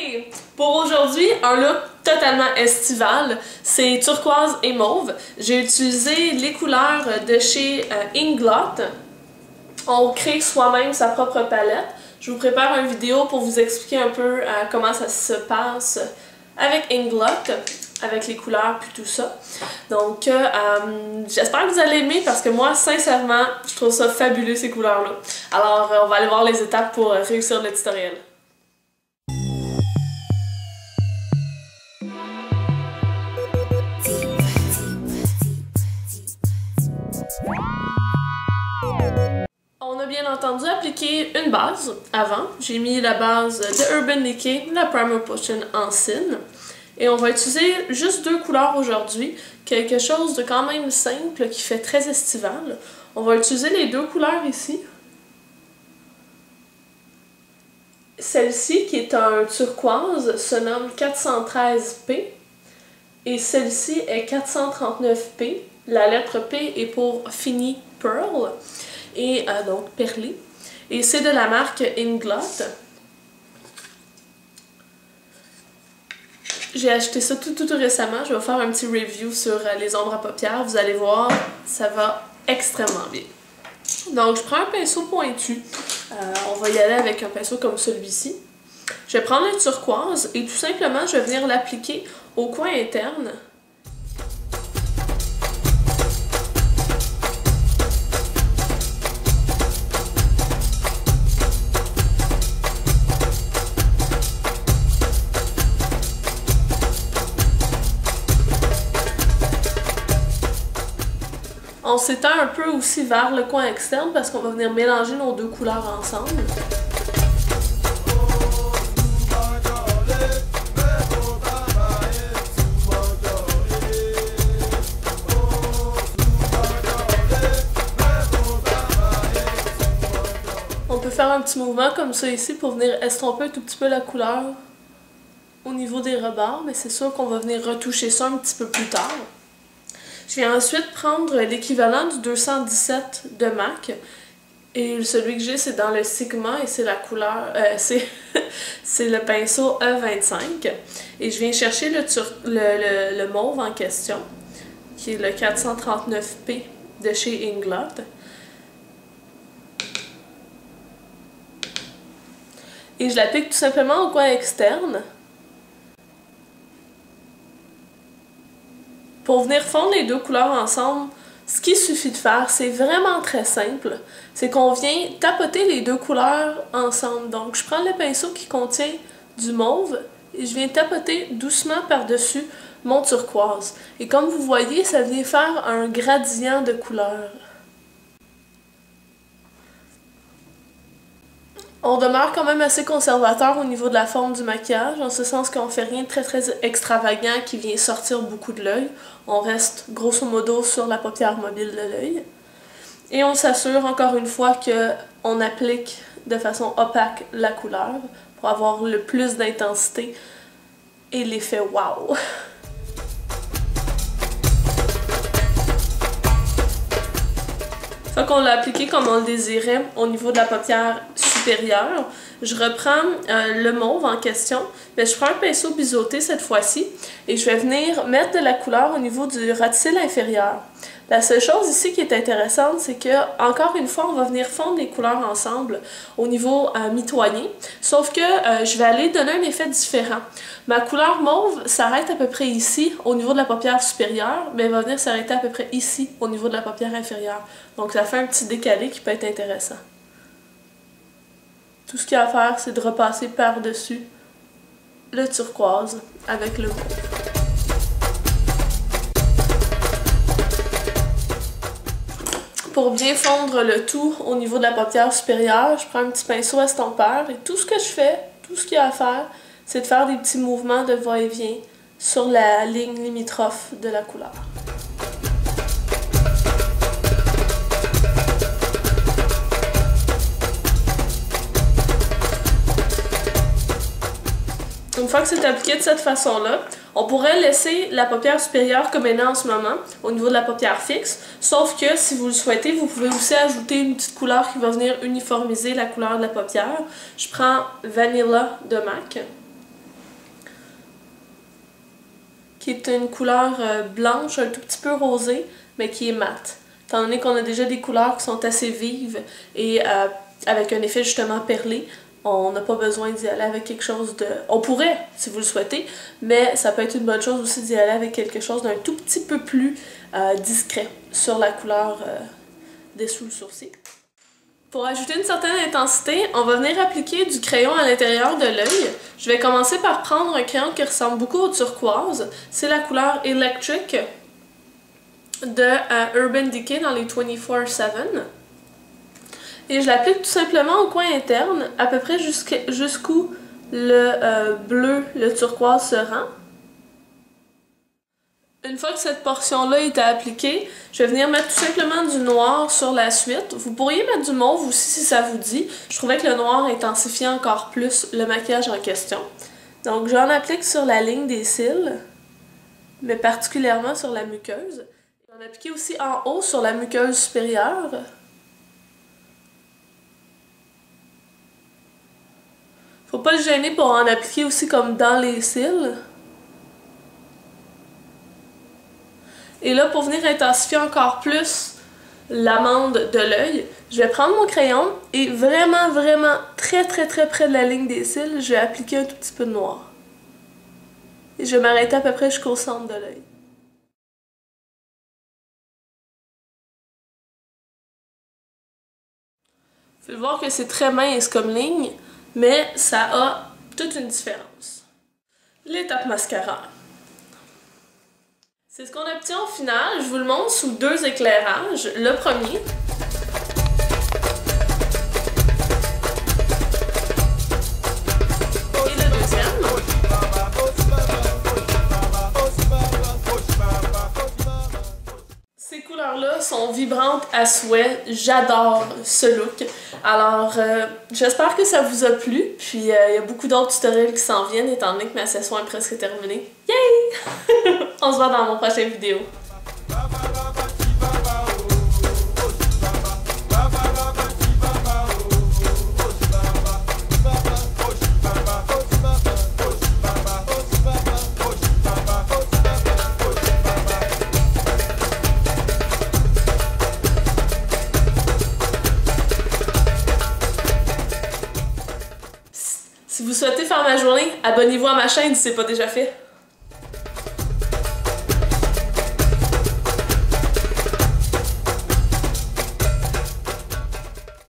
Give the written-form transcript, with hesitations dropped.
Hey! Pour aujourd'hui, un look totalement estival, c'est turquoise et mauve. J'ai utilisé les couleurs de chez Inglot. On crée soi-même sa propre palette. Je vous prépare une vidéo pour vous expliquer un peu comment ça se passe avec Inglot, avec les couleurs puis tout ça. Donc, j'espère que vous allez aimer parce que moi, sincèrement, je trouve ça fabuleux ces couleurs-là. Alors, on va aller voir les étapes pour réussir le tutoriel. On a bien entendu appliquer une base avant. J'ai mis la base de Urban Decay, la Primer Potion en Sin. Et on va utiliser juste deux couleurs aujourd'hui. Quelque chose de quand même simple qui fait très estival. On va utiliser les deux couleurs ici. Celle-ci, qui est un turquoise, se nomme 413P. Et celle-ci est 439P. La lettre P est pour Fini Pearl. Et donc perlé. Et c'est de la marque Inglot. J'ai acheté ça tout récemment. Je vais faire un petit review sur les ombres à paupières. Vous allez voir, ça va extrêmement bien. Donc, je prends un pinceau pointu. On va y aller avec un pinceau comme celui-ci. Je vais prendre le turquoise et tout simplement, je vais venir l'appliquer au coin interne. On s'étend un peu aussi vers le coin externe parce qu'on va venir mélanger nos deux couleurs ensemble. On peut faire un petit mouvement comme ça ici pour venir estomper un tout petit peu la couleur au niveau des rebords, mais c'est sûr qu'on va venir retoucher ça un petit peu plus tard. Je viens ensuite prendre l'équivalent du 217 de MAC. Et celui que j'ai, c'est dans le Sigma et c'est la couleur... c'est le pinceau E25. Et je viens chercher le mauve en question, qui est le 439P de chez Inglot. Et je l'applique tout simplement au coin externe. Pour venir fondre les deux couleurs ensemble, ce qu'il suffit de faire, c'est vraiment très simple. C'est qu'on vient tapoter les deux couleurs ensemble. Donc, je prends le pinceau qui contient du mauve et je viens tapoter doucement par-dessus mon turquoise. Et comme vous voyez, ça vient faire un gradient de couleurs. On demeure quand même assez conservateur au niveau de la forme du maquillage, en ce sens qu'on fait rien de très extravagant qui vient sortir beaucoup de l'œil. On reste grosso modo sur la paupière mobile de l'œil. Et on s'assure encore une fois qu'on applique de façon opaque la couleur pour avoir le plus d'intensité et l'effet wow! Une fois qu'on l'a appliqué comme on le désirait au niveau de la paupière supérieure, je reprends le mauve en question, mais je prends un pinceau biseauté cette fois-ci et je vais venir mettre de la couleur au niveau du ras de cils inférieur. La seule chose ici qui est intéressante, c'est que, encore une fois, on va venir fondre les couleurs ensemble au niveau mitoyen, sauf que je vais aller donner un effet différent. Ma couleur mauve s'arrête à peu près ici, au niveau de la paupière supérieure, mais elle va venir s'arrêter à peu près ici, au niveau de la paupière inférieure. Donc ça fait un petit décalé qui peut être intéressant. Tout ce qu'il y a à faire, c'est de repasser par-dessus le turquoise avec le mauve. Pour bien fondre le tout au niveau de la paupière supérieure, je prends un petit pinceau estompeur et tout ce que je fais, tout ce qu'il y a à faire, c'est de faire des petits mouvements de va-et-vient sur la ligne limitrophe de la couleur. Une fois que c'est appliqué de cette façon-là, on pourrait laisser la paupière supérieure comme elle est en ce moment, au niveau de la paupière fixe, sauf que si vous le souhaitez, vous pouvez aussi ajouter une petite couleur qui va venir uniformiser la couleur de la paupière. Je prends Vanilla de MAC. qui est une couleur blanche, un tout petit peu rosée, mais qui est mate. Étant donné qu'on a déjà des couleurs qui sont assez vives et avec un effet justement perlé, on n'a pas besoin d'y aller avec quelque chose de... On pourrait, si vous le souhaitez, mais ça peut être une bonne chose aussi d'y aller avec quelque chose d'un tout petit peu plus discret sur la couleur dessous le sourcil. Pour ajouter une certaine intensité, on va venir appliquer du crayon à l'intérieur de l'œil. Je vais commencer par prendre un crayon qui ressemble beaucoup au turquoise. C'est la couleur Electric de Urban Decay dans les 24/7. Et je l'applique tout simplement au coin interne, à peu près jusqu'où le bleu, le turquoise se rend. Une fois que cette portion-là est appliquée, je vais venir mettre tout simplement du noir sur la suite. Vous pourriez mettre du mauve aussi si ça vous dit. Je trouvais que le noir intensifiait encore plus le maquillage en question. Donc j'en applique sur la ligne des cils, mais particulièrement sur la muqueuse. J'en applique aussi en haut sur la muqueuse supérieure. Faut pas le gêner pour en appliquer aussi comme dans les cils. Et là, pour venir intensifier encore plus l'amande de l'œil, je vais prendre mon crayon et vraiment, vraiment très près de la ligne des cils, je vais appliquer un tout petit peu de noir. Et je vais m'arrêter à peu près jusqu'au centre de l'œil. Vous pouvez voir que c'est très mince comme ligne, mais ça a toute une différence. L'étape mascara. C'est ce qu'on obtient au final. Je vous le montre sous deux éclairages. Le premier. Et le deuxième. Ces couleurs-là sont vibrantes à souhait. J'adore ce look. Alors, j'espère que ça vous a plu. Puis, il y a beaucoup d'autres tutoriels qui s'en viennent, étant donné que ma session est presque terminée. Yay! On se voit dans mon prochain vidéo. Si vous souhaitez faire ma journée, abonnez-vous à ma chaîne si ce n'est pas déjà fait.